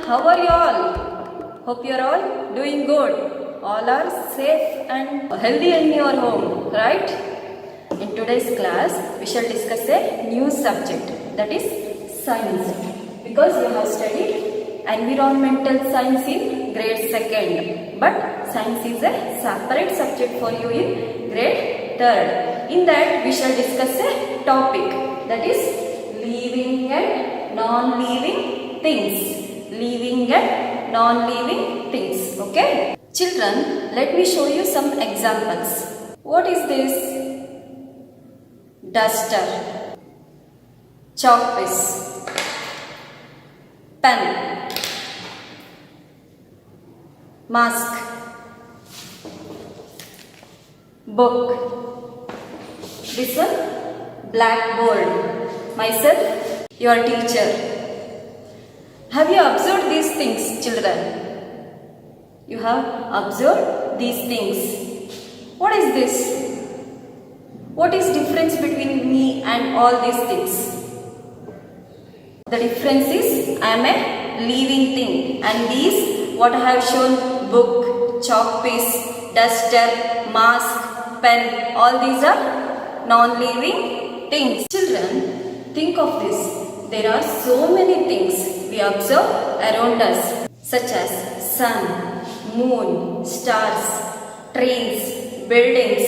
how are you all? Hope you are all doing good. All are safe and healthy in your home, right? In today's class, we shall discuss a new subject, that is science. Because you have studied environmental science in grade 2nd, but science is a separate subject for you in grade 3rd. In that, we shall discuss a topic, that is living and non-living things. Living and non-living things. Okay? Children, let me show you some examples. What is this? Duster, chalk piece, pen, mask, book. This one, blackboard. Myself, your teacher. Have you observed these things, children? You have observed these things. What is this? What is difference between me and all these things? The difference is I am a living thing, and these what I have shown, book, chalk piece, duster, mask, pen, all these are non-living things. Children, think of this. There are so many things we observe around us, such as sun, moon, stars, trains, buildings.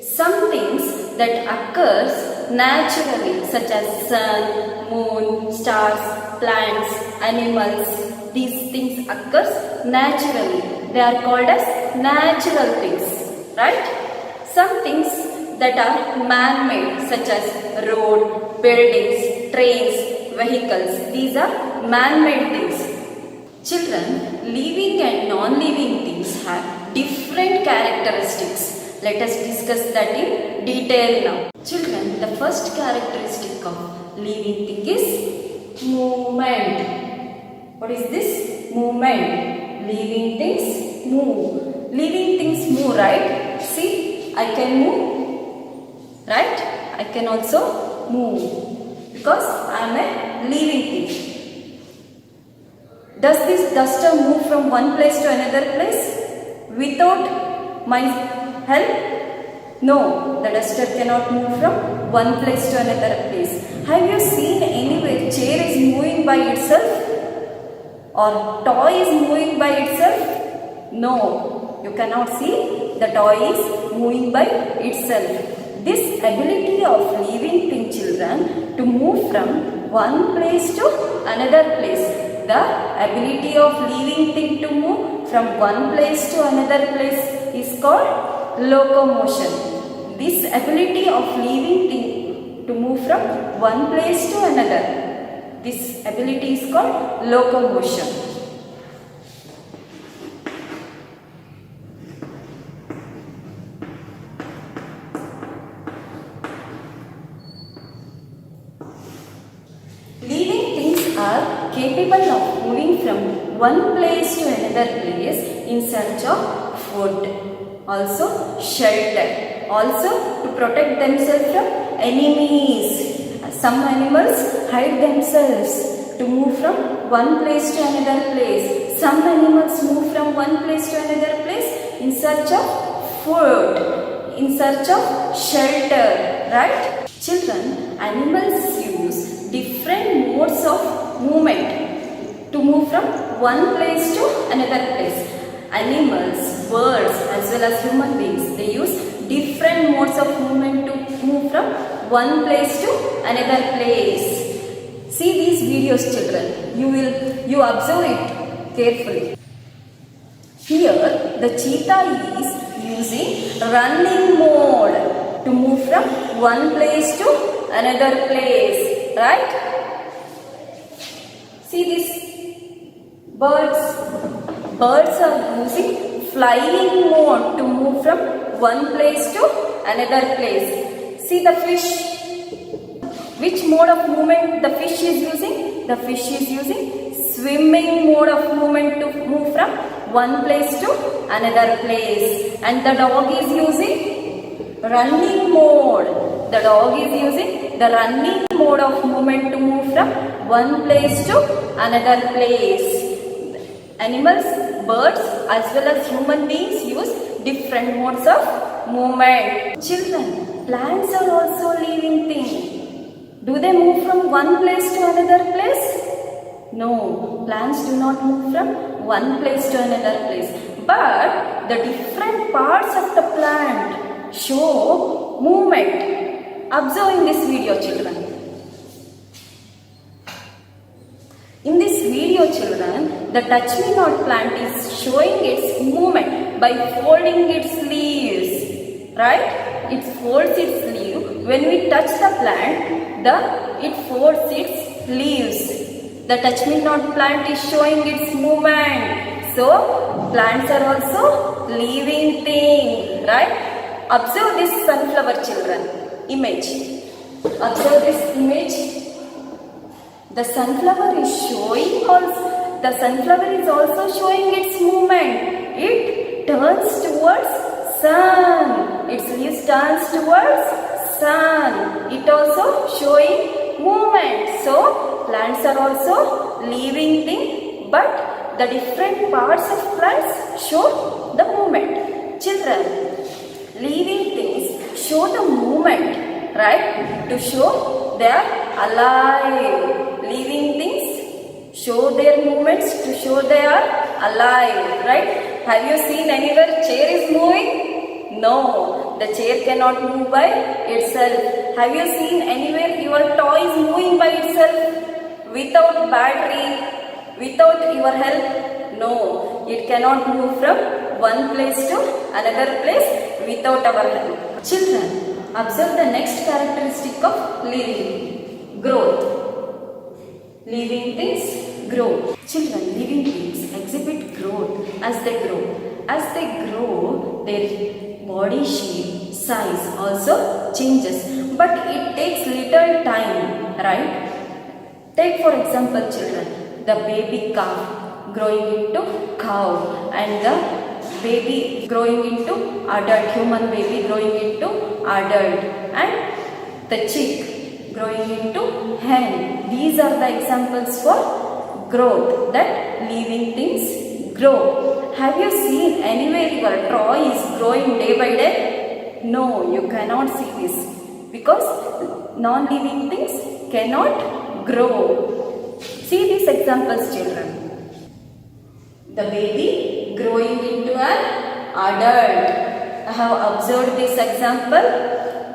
Some things that occurs naturally, such as sun, moon, stars, plants, animals. These things occurs naturally. They are called as natural things, right? Some things that are man-made, such as road, buildings, trains, vehicles. These are man-made things. Children, living and non-living things have different characteristics. Let us discuss that in detail now. Children, the first characteristic of living thing is movement. What is this? Movement. Living things move. Living things move, right? See, I can move, right? I can also move because I am a living thing. Does this duster move from one place to another place without my help? No, the duster cannot move from one place to another place. Have you seen anywhere chair is moving by itself? Or toy is moving by itself? No, you cannot see the toy is moving by itself. This ability of living thing, children, to move from one place to another place. The ability of living thing to move from one place to another place is called locomotion. This ability of living thing to move from one place to another, this ability is called locomotion. Living things are capable of moving from one place to another place in search of food, also shelter, also to protect themselves from enemies. Some animals hide themselves to move from one place to another place. Some animals move from one place to another place in search of food, in search of shelter, right? Children, animals use different modes of movement to move from one place to another place. Animals, birds as well as human beings, they use different modes of movement to move from one place to another place. See these videos, children. You observe it carefully. Here the cheetah is using running mode to move from one place to another place, right? See these birds. Birds are using flying mode to move from one place to another place. See the fish. Which mode of movement the fish is using? The fish is using swimming mode of movement to move from one place to another place. And the dog is using running mode. The dog is using the running mode of movement to move from one place to another place. Animals, birds as well as human beings use different modes of movement. Children, plants are also living things. Do they move from one place to another place? No, plants do not move from one place to another place. But the different parts of the plant show movement. Observe in this video, children. In this video, children, the touch me not plant is showing its movement by folding its leaves. Right? It folds its leaf. When we touch the plant, it folds its leaves. The touch me not plant is showing its movement. So, plants are also living thing. Right? Observe this sunflower, children. Image. Observe this image. The sunflower is showing also. The sunflower is also showing its movement. It turns towards sun. Its leaves turns towards sun. It also showing movement. So plants are also living thing, but the different parts of plants show the movement. Children, living things show the movement, right? To show they are alive. Living things show their movements to show they are alive, right? Have you seen anywhere chair is moving? No, the chair cannot move by itself. Have you seen anywhere your toy is moving by itself without battery, without your help? No, it cannot move from one place to another place without our help. Children, observe the next characteristic of living: growth. Living things grow. Children, living things exhibit growth as they grow. As they grow, their body shape, size also changes. But it takes little time, right? Take for example, children, the baby calf growing into cow and the baby growing into adult, human baby growing into adult, and the chick growing into hen. These are the examples for growth, that living things grow. Have you seen anywhere your toy is growing day by day? No, you cannot see this because non-living things cannot grow. See these examples, children. The baby growing into an adult. I have observed this example.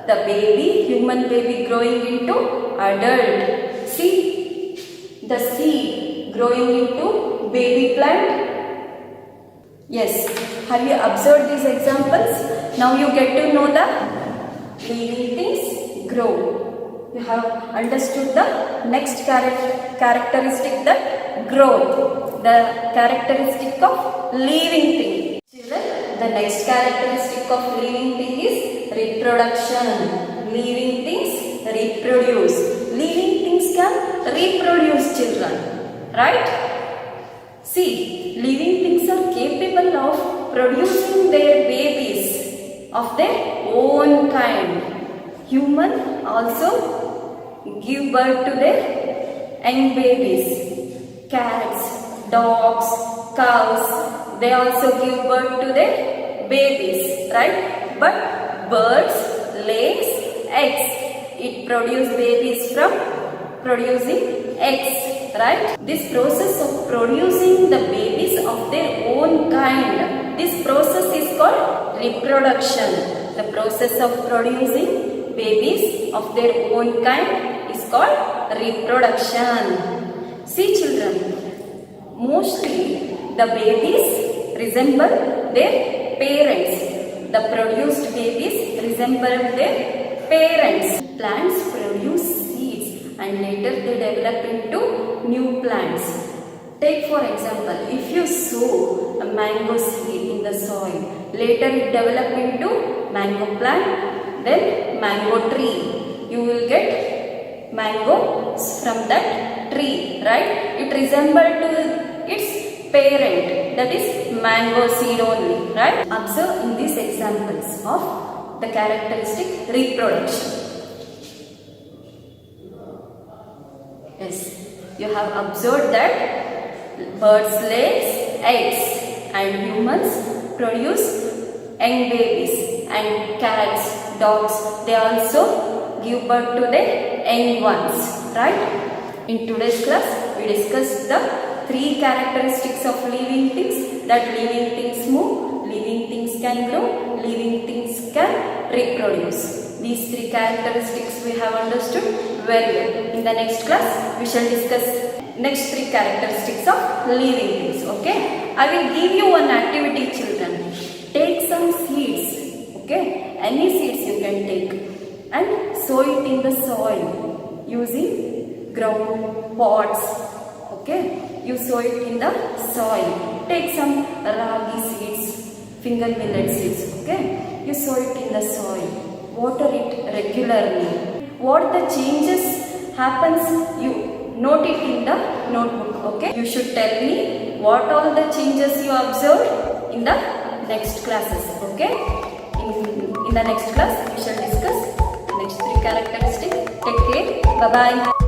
The baby, human baby growing into adult. See, the seed growing into baby plant. Yes, have you observed these examples? Now you get to know the living things grow. You have understood the next characteristic, that growth, the characteristic of living thing. Children, the next characteristic of living thing is reproduction. Living things reproduce. Living things can reproduce, children, right? See, living things are capable of producing their babies of their own kind. Human also give birth to their young babies. Cats, dogs, cows, they also give birth to their babies, right? But birds lays eggs. It produces babies from producing eggs, right? This process of producing the babies of their own kind, this process is called reproduction. The process of producing babies of their own kind is called reproduction. See, children, mostly the babies resemble their parents. The produced babies resemble their parents. Plants produce seeds and later they develop into new plants. Take for example, if you sow a mango seed in the soil, later it develop into mango plant, then mango tree. You will get mangoes from that tree, right? It resembles to its parent, that is mango seed only, right? Observe in these examples of the characteristic reproduction. Yes, you have observed that birds lays eggs and humans produce young babies, and cats, dogs, they also give birth to the young ones, right? In today's class we discussed the three characteristics of living things, that living things move, living things can grow, living things can reproduce. These three characteristics we have understood very well. In the next class we shall discuss next three characteristics of living things. Okay, I will give you one activity, children. Take some seeds, okay, any seeds you can take, and sow it in the soil using ground pots. Okay, you sow it in the soil. Take some ragi seeds, finger millet seeds, okay, you sow it in the soil, water it regularly. What the changes happens, you note it in the notebook. Okay, you should tell me what all the changes you observed in the next classes. Okay, in the next class we shall discuss next three characteristics. Take care, bye bye.